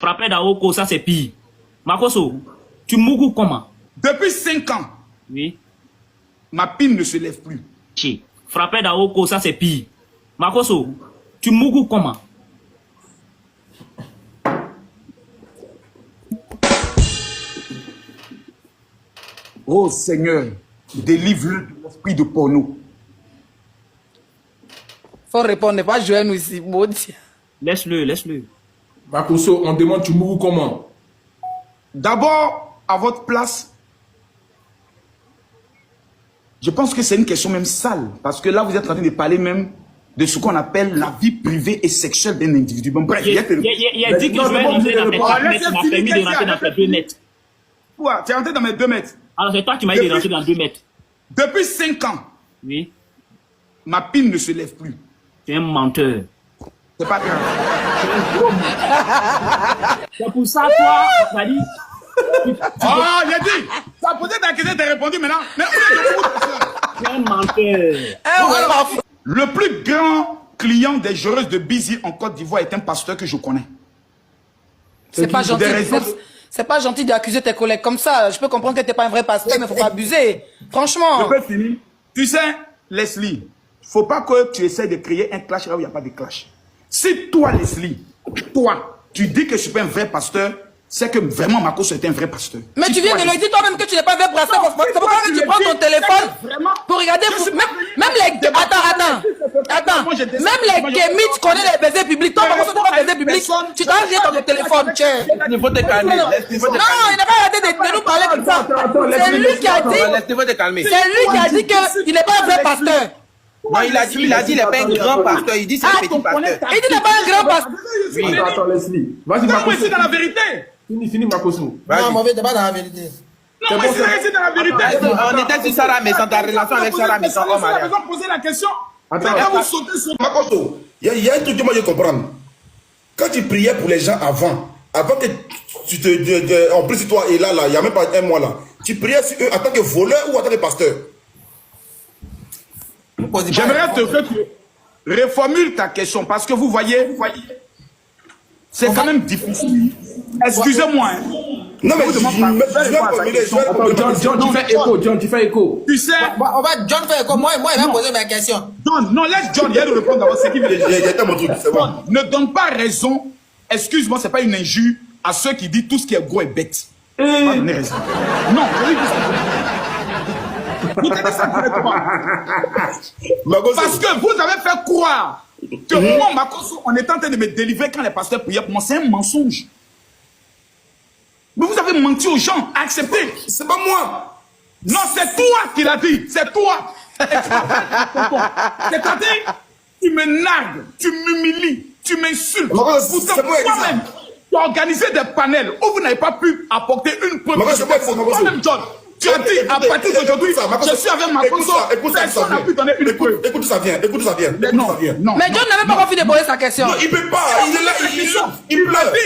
Frapper d'Aoko, ça c'est pire. Makoso, tu mourras comment? Depuis 5 ans, Oui. ma pine ne se lève plus. Chi. Frapper d'Aoko, ça c'est pire. Makoso, tu mourras comment? Oh Seigneur, délivre-le de l'esprit de porno. Faut répondre, ne pas jouer nous ici, maudit. Laisse-le, laisse-le. Makoso, on demande tu mourras comment? D'abord, à votre place, je pense que c'est une question même sale. Parce que là, vous êtes en train de parler même de ce qu'on appelle la vie privée et sexuelle d'un individu. Bon, bref, Il a dit que je vais rentrer dans mes 3 mètres, tu m'as permis de rentrer dans tes 2 mètres. Quoi? Tu es rentré dans mes 2 mètres. Alors c'est toi qui m'as dit de rentrer dans 2 mètres. Depuis 5 ans, Oui. ma pine ne se lève plus. Tu es un menteur. C'est pas grave. C'est pour ça, toi, t'as dit. Oh, j'ai dit. Ça posé ta question, t'as répondu maintenant. Mais Tu es un menteur. le plus grand client des joueuses de Busy en Côte d'Ivoire est un pasteur que je connais. C'est pas gentil. Des raisons. C'est pas gentil d'accuser tes collègues comme ça. Je peux comprendre que t'es pas un vrai pasteur, mais faut pas abuser. Franchement. Je peux finir. Tu sais, Leslie, faut pas que tu essaies de créer un clash là où il n'y a pas de clash. Si toi, Leslie, toi, tu dis que je suis pas un vrai pasteur, c'est que vraiment Makoso est un vrai pasteur. Mais Si tu viens toi, de le Leslie- dire toi-même que tu n'es pas un vrai pasteur. Non, C'est pourquoi que tu prends ton téléphone pour regarder. Même les. Attends. Même les kémites connaissent les baisers publics. Toi, Makoso, tu pas baiser public. Tu dois regarder dans ton téléphone, tiens. Il faut te calmer. Non, il n'a pas arrêté de nous parler comme ça. C'est lui qui a dit. Laissez-moi te calmer. C'est lui qui a dit qu'il n'est pas un vrai pasteur. Non, il a dit, il n'est pas un grand pasteur. Il dit c'est un petit pasteur. Il dit qu'il n'est pas un grand pasteur. Attends, Leslie. Vas-y, Non, mais Makoso. c'est dans la vérité. Fini, Makoso. Non, mauvais débat dans la vérité. Non, mais c'est dans la vérité. On était sur Sarah Messon, ta relation avec Sarah Messon en On a mariage. besoin de poser la question. Attends, Mais quand vous sautez sur... Makoso, il y a un truc que moi je comprends. Quand tu priais pour les gens avant que tu te... En plus, toi et là, il n'y a même pas un mois là. Tu priais sur eux en tant que voleur ou en tant que pasteur? J'aimerais que tu reformules ta question parce que vous voyez, c'est quand même difficile. Excusez-moi. Hein. Non, mais Vous je demandez vais pas- formuler. John, tu fais écho. John, tu fais écho. Tu sais, On va John fait comme moi, il va poser ma question. John, non, laisse John, il y a de répondre d'abord ce qu'il veut dire. J'ai mon truc, c'est bon. John, ne donne pas raison, excuse-moi, c'est pas une injure à ceux qui disent tout ce qui est gros est bête. Pas donner raison. Non, je lui dis ça. Vous dites ça directement. Makoso, Parce que vous avez fait croire que moi, Makoso, on est en train de me délivrer quand les pasteurs priaient pour moi. C'est un mensonge. Mais vous avez menti aux gens, acceptez. c'est pas moi. Non, c'est toi qui l'as dit. C'est toi. C'est-à-dire, tu me nargues, tu m'humilies, tu m'insultes. Makoso, Pourtant, c'est moi qui ai dit ça. toi-même, tu as organisé des panels où vous n'avez pas pu apporter une preuve. Makoso, c'est moi qui ai dit ça, Makoso. Toi-même, John, tu as dit à partir d'aujourd'hui, Makoso, je suis avec Makoso. écoute ça, Personne n'a pu donner une preuve. Écoute, ça vient. Écoute, ça vient. Non, non. Mais John n'avait pas encore fini de poser sa question. Non, il peut pas. Il est là, il Il m'a pleure. dit,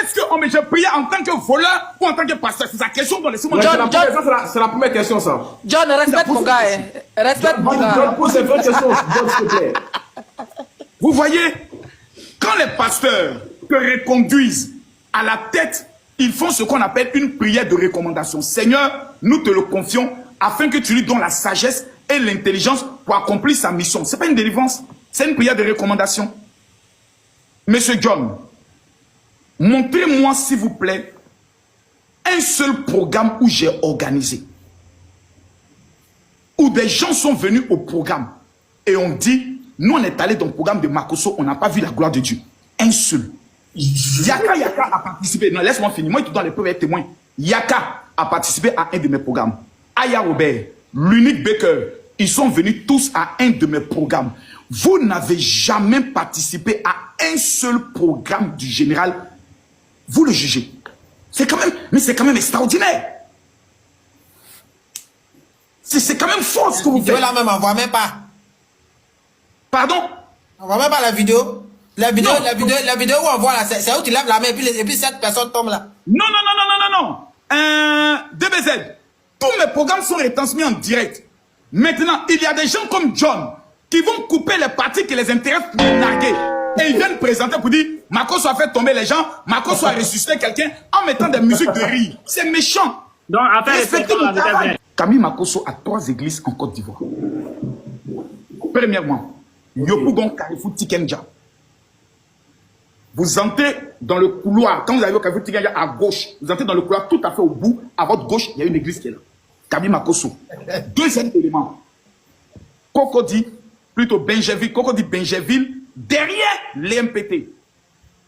est-ce que je priais en tant que voleur ou en tant que pasteur? C'est sa question, donc laissez-moi C'est dire. c'est la première question, ça. John, respecte mon gars. Respecte mon gars. John, pose une vraie question. John, s'il te plaît. Vous voyez, quand les pasteurs te reconduisent à la tête, ils font ce qu'on appelle une prière de recommandation. Seigneur, nous te le confions afin que tu lui donnes la sagesse et l'intelligence pour accomplir sa mission. Ce n'est pas une délivrance, c'est une prière de recommandation. Monsieur John, montrez-moi s'il vous plaît un seul programme où j'ai organisé, où des gens sont venus au programme et on dit, nous on est allé dans le programme de Makoso, on n'a pas vu la gloire de Dieu. Un seul. Yaka a participé. Non, laisse-moi finir. Moi, je te donne les preuves et témoins. Yaka a participé à un de mes programmes. Aya Robert, l'unique Baker, ils sont venus tous à un de mes programmes. Vous n'avez jamais participé à un seul programme du général. Vous le jugez. C'est quand même, mais c'est quand même extraordinaire. C'est quand même fort ce que vous Vidéo faites. là même, on voit même pas. Pardon? On voit même pas la vidéo. La vidéo où on voit là, c'est où tu lèves la main et puis cette personne tombe là. Non. DBZ, tous mes programmes sont retransmis en direct. Maintenant, il y a des gens comme John qui vont couper les parties qui les intéressent pour les narguer. Et ils viennent présenter pour dire, Makosso a fait tomber les gens. Makosso a ressuscité quelqu'un en mettant des musiques de rire. C'est méchant. Donc, affaire Respectez respectable mon avec travail. elle. Camille Makosso a 3 églises en Côte d'Ivoire. Premièrement, Yopougon Carrefour Tikenja. Vous entrez dans le couloir, quand vous arrivez au Carrefour Tikenja à gauche, vous entrez dans le couloir tout à fait au bout, à votre gauche, il y a une église qui est là. Camille Makosso. Deuxième élément, Cocody, plutôt Benjeville, Cocody Benjeville, derrière l'EMPT,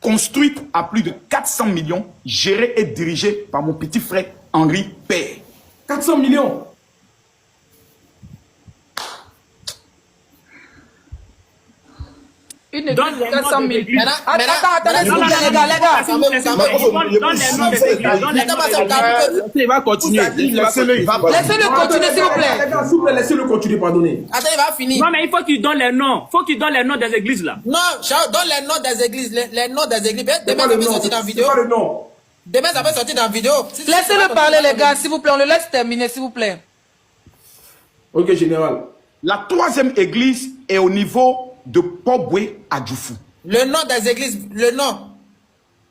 construite à plus de 400 millions, gérée et dirigée par mon petit frère Henri Père. 400 millions. Une église Donne de les 400 noms 000. des églises. Attends, s'il vous plaît, les gars. Donne les noms des églises. Donne les noms des églises. Il va continuer. Laissez-le continuer, s'il vous plaît. S'il vous plaît, laissez-le continuer, pardonnez. Attends, il va finir. Non, mais il faut qu'il donne les noms. Faut qu'il donne les noms des églises là. Non, Chao, donne les noms des églises. Les noms des églises. Demain, ça le peut nom. sortir dans la C'est vidéo. pas le nom. Demain, ça peut sortir dans la vidéo. Laissez-le parler, les gars, s'il vous plaît. On le laisse terminer, s'il vous plaît. Ok, général. La 3e église est au niveau de Pobwe à Djoufou. Le nom des églises, le nom.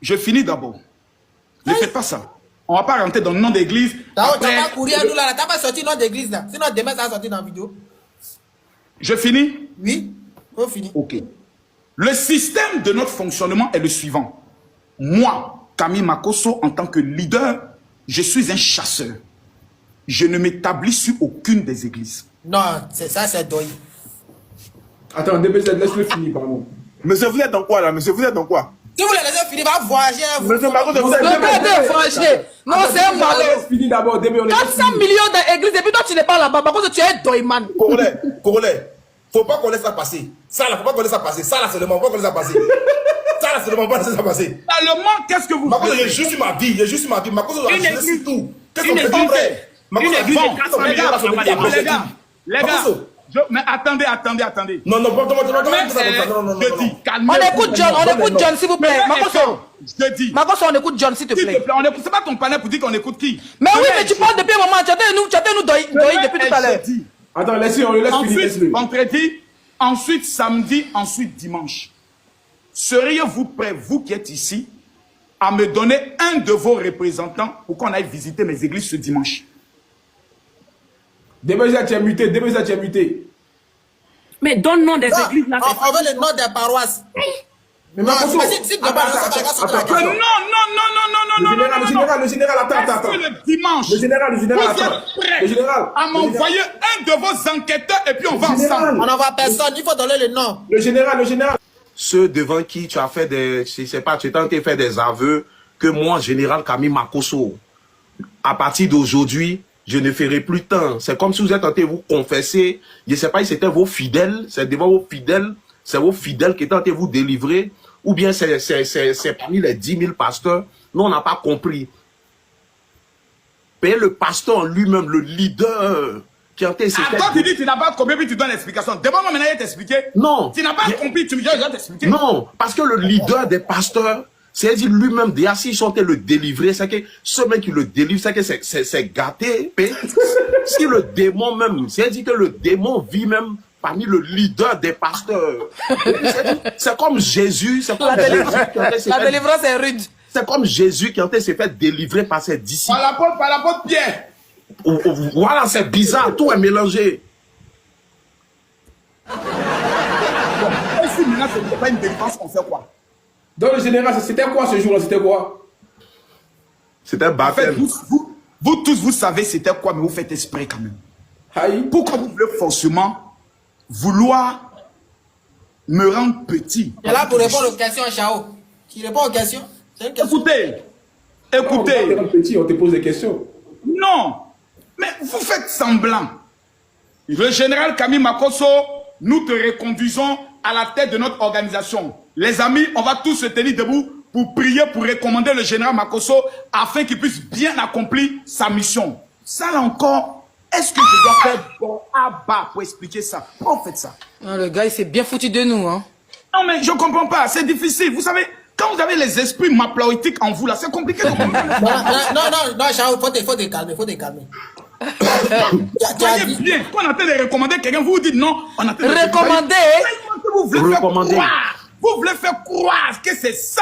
Je finis d'abord. Ne faites pas ça. On ne va pas rentrer dans le nom d'église. Tu n'as Après, pas couru à nous là. Tu n'as pas sorti le nom d'église là. Sinon, demain, ça va sortir dans la vidéo. je finis. Oui, on finit. Ok. Le système de notre fonctionnement est le suivant. Moi, Camille Makosso, en tant que leader, je suis un chasseur. Je ne m'établis sur aucune des églises. Non, ça, c'est Doy. Attends, DBZ, laisse-le finir, pardon. Monsieur, vous êtes dans quoi là? Monsieur, vous êtes dans quoi? Si vous les laissez finir, va voyager. Monsieur Makosso, vous êtes Regardez, franchement. Non, c'est un malheur. Laisse finir d'abord, DB, on est 400 millions d'églises, et puis toi, tu n'es pas là-bas. Par contre, tu es Doyman. Congolais, faut pas qu'on laisse ça passer. Ça là, faut pas qu'on laisse ça passer. Ça là, c'est le moment, faut pas qu'on laisse ça passer. Ça là, c'est le moment, faut pas laisser ça passer. Allemand, qu'est-ce que vous Makosso, faites? j'ai juste ma vie, j'ai juste ma vie. Makosso, Une j'ai église. juste tout. Qu'est-ce Une qu'on fait église. après? Une église de 400 les millions, gars, ça va pas les gars, les gars, Makosso. mais attendez. Non, non, non, Je dis, On calmez-vous. écoute John, s'il vous plaît. Makosso. Je dis, Makosso, on écoute John, s'il te s'il te plaît. plaît, on écoute. C'est pas ton panel pour dire qu'on écoute qui? Mais oui, mais tu parles depuis un moment. Tu attends nous Doy depuis tout à l'heure. Jeudi. Attends, laissez, on le laisse finir, Ensuite, laisse-le. vendredi, ensuite samedi, ensuite dimanche. Seriez-vous prêts, vous qui êtes ici, à me donner un de vos représentants pour qu'on aille visiter mes églises ce dimanche? DBZ, tu es muté, DBZ, tu es muté. Mais donne le nom des Non, églises là. on veut le nom des paroisses. Mais Non, Makosso, mais si demain, ça va sortir la Non, question. le général, attends. Est-ce que le dimanche, Le général, vous attends. êtes prêts Le général. à m'envoyer un de vos enquêteurs et puis on va général. ensemble? On n'envoie personne, il faut donner le nom. Le général. Ceux devant qui tu as fait des, je sais pas, tu es tenté de faire des aveux que moi, général Camille Makosso, à partir d'aujourd'hui, je ne ferai plus tant. C'est comme si vous êtes tenté de vous confesser. Je sais pas si c'était vos fidèles, c'est devant vos fidèles, c'est vos fidèles qui tentent de vous délivrer, ou bien c'est parmi les 10 000 pasteurs. Nous, on n'a pas compris. Mais le pasteur lui-même, le leader, qui a été... Attends, tu dis que tu n'as pas compris, puis tu donnes l'explication. Demande-moi maintenant, il t'expliquer. Non. Tu n'as pas compris, tu me dis, je vais t'expliquer. Non, parce que le leader des pasteurs, c'est-à-dire lui-même, déjà, s'ils sont le délivrer, c'est que ce mec qui le délivre, c'est que c'est gâté. Si le démon même, c'est-à-dire que le démon vit même parmi le leader des pasteurs. C'est comme Jésus, c'est comme Jésus qui a été se La fait- délivrance est rude. c'est comme Jésus qui a été se fait délivrer par ses disciples. Par l'apôtre Pierre. Voilà, c'est bizarre, tout est mélangé. Et si maintenant ce n'est pas une délivrance, on fait quoi? Dans le général, c'était quoi ce jour-là? C'était quoi? C'était un En fait, baptême. vous tous, vous savez c'était quoi, mais vous faites exprès quand même. Aïe. Pourquoi vous voulez forcément vouloir me rendre petit? Et là, pour répondre aux questions, Chao. Tu réponds aux questions? C'est une question. Écoutez, On est petit, on te pose des questions. non, mais vous faites semblant. Le général Camille Makosso, nous te reconduisons à la tête de notre organisation. Les amis, on va tous se tenir debout pour prier, pour recommander le général Makosso afin qu'il puisse bien accomplir sa mission. Ça là encore, est-ce que je dois faire bon à bas pour expliquer ça? Pourquoi vous faites ça? Non, le gars, il s'est bien foutu de nous, hein. Non mais je comprends pas, c'est difficile. Vous savez, quand vous avez les esprits maploïtiques en vous là, c'est compliqué de comprendre. Non, Chao, faut te calmer, faut te calmer. Tu as Voyez dit, bien, quand on a en train de recommander quelqu'un, vous vous dites non, on a en train de Recommander? Vous voulez faire Recommander. quoi? Vous voulez faire croire que c'est ça.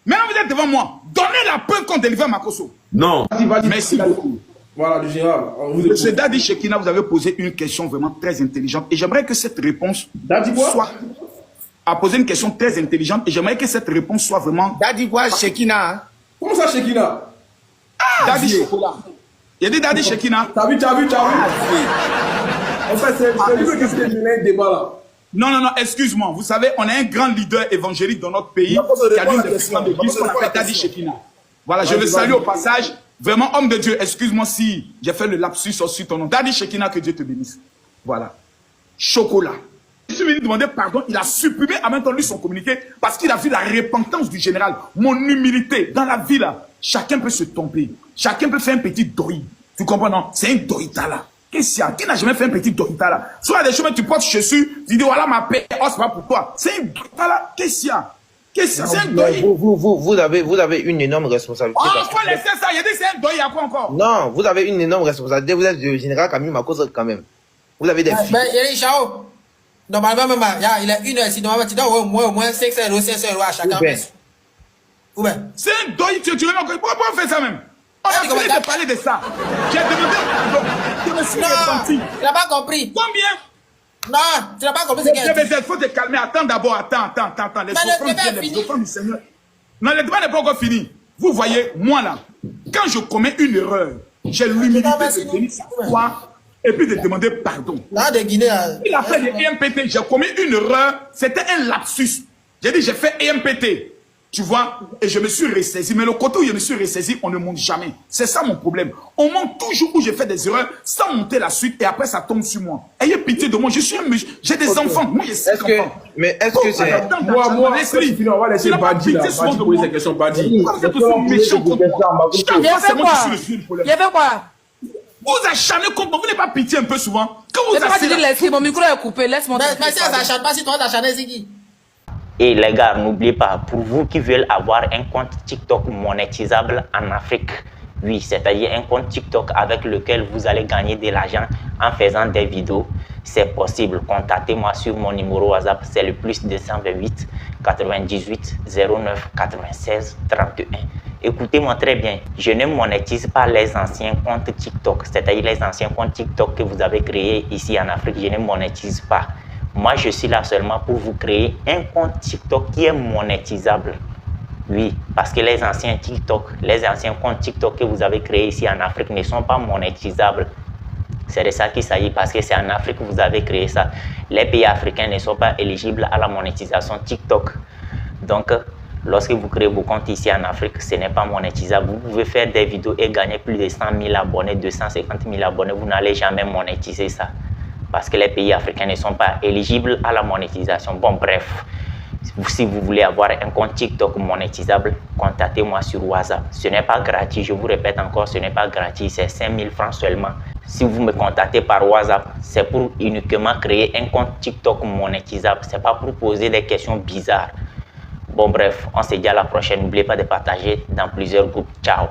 Maintenant, vous êtes devant moi. Donnez la preuve qu'on délivre Makosso. Non. Vas-y. Merci beaucoup. Voilà, le général. Monsieur Dadi Shekina, vous avez posé une question vraiment très intelligente. Et j'aimerais que cette réponse a posé une question très intelligente. Et j'aimerais que cette réponse soit vraiment... Dadi quoi, Shekina, hein? Comment ça, Shekina? Dadi Shekina. Il a dit Dadi Shekina. T'as vu. En fait, c'est lui qui se met un débat là. Non, excuse-moi. Vous savez, on a un grand leader évangélique dans notre pays qui a dit une décision de l'église qu'on appelle Dadi Shekina. Voilà, je le salue au passage. Vraiment, homme de Dieu, excuse-moi si j'ai fait le lapsus sur ton nom. Dadi Shekina, que Dieu te bénisse. Voilà. Chocolat. Je suis venu demander pardon, il a supprimé en même temps lui son communiqué parce qu'il a vu la repentance du général. Mon humilité. Dans la vie là, chacun peut se tromper. Chacun peut faire un petit doi. Tu comprends, non? C'est un doïta là. Qu'est-ce qu'il y a? Qui n'a jamais fait un petit doïta là? Soit des chemins, tu portes chaussures, tu dis voilà ma paix, oh c'est pas pour toi. C'est un doïta là. Qu'est-ce qu'il y a? Qu'est-ce que c'est un doï? Vous avez une énorme responsabilité. Oh, faut laisser ça. Il a dit c'est un doï, il y a quoi encore? Non, vous avez une énorme responsabilité. Vous êtes le général Camille Makosso quand même. Vous avez des filles. Mais il est Chao. Normalement, même, il a une heure ici. Normalement, tu dois au moins 500 euros, 500 euros à chacun. Ou bien. C'est un doï, tu veux encore. Pourquoi on fait ça même? On a fini de parler de ça. J'ai demandé pardon. Je me suis repenti. Tu n'as pas compris. Combien? Non, tu n'as pas compris ce qu'elle dit. Il faut te calmer. Attends d'abord, attends. Les offrandes du Seigneur. Non, le débat n'est pas encore fini. Vous voyez, moi là, quand je commets une erreur, j'ai l'humilité de venir sur toi et puis de demander pardon. Là, de Guinée. Il a fait des EMPT. J'ai commis une erreur. C'était un lapsus. J'ai dit, j'ai fait EMPT. Tu vois, et je me suis ressaisi. Mais le côté où je me suis ressaisi, on ne monte jamais. C'est ça mon problème. On monte toujours où j'ai fait des erreurs sans monter la suite et après ça tombe sur moi. Ayez pitié de moi. J'ai des enfants. Moi, j'ai 5 enfants. Mais est-ce que c'est... Moi, on va laisser Badi là. Badi poser cette question. Badi. Vous êtes aussi méchant contre moi. Il a fait quoi? Vous acharnez contre moi. Vous n'avez pas pitié un peu souvent. Quand vous acharnez... Mon micro est coupé. Laisse-moi... Mais si elle s'acharne pas, si toi t'acharnes, c'est qui? Et les gars, n'oubliez pas, pour vous qui veulent avoir un compte TikTok monétisable en Afrique, oui, c'est-à-dire un compte TikTok avec lequel vous allez gagner de l'argent en faisant des vidéos, c'est possible. Contactez-moi sur mon numéro WhatsApp, c'est le +228 98 09 96 31. Écoutez-moi très bien, je ne monétise pas les anciens comptes TikTok, c'est-à-dire les anciens comptes TikTok que vous avez créés ici en Afrique, je ne monétise pas. Moi, je suis là seulement pour vous créer un compte TikTok qui est monétisable. Oui, parce que les anciens comptes TikTok que vous avez créés ici en Afrique ne sont pas monétisables. C'est de ça qu'il s'agit, parce que c'est en Afrique que vous avez créé ça. Les pays africains ne sont pas éligibles à la monétisation TikTok. Donc, lorsque vous créez vos comptes ici en Afrique, ce n'est pas monétisable. Vous pouvez faire des vidéos et gagner plus de 100 000 abonnés, 250 000 abonnés. Vous n'allez jamais monétiser ça. Parce que les pays africains ne sont pas éligibles à la monétisation. Bon, bref, si vous voulez avoir un compte TikTok monétisable, contactez-moi sur WhatsApp. Ce n'est pas gratuit, je vous répète encore, ce n'est pas gratuit, c'est 5 000 francs seulement. Si vous me contactez par WhatsApp, c'est pour uniquement créer un compte TikTok monétisable. Ce n'est pas pour poser des questions bizarres. Bon, bref, on se dit à la prochaine. N'oubliez pas de partager dans plusieurs groupes. Ciao.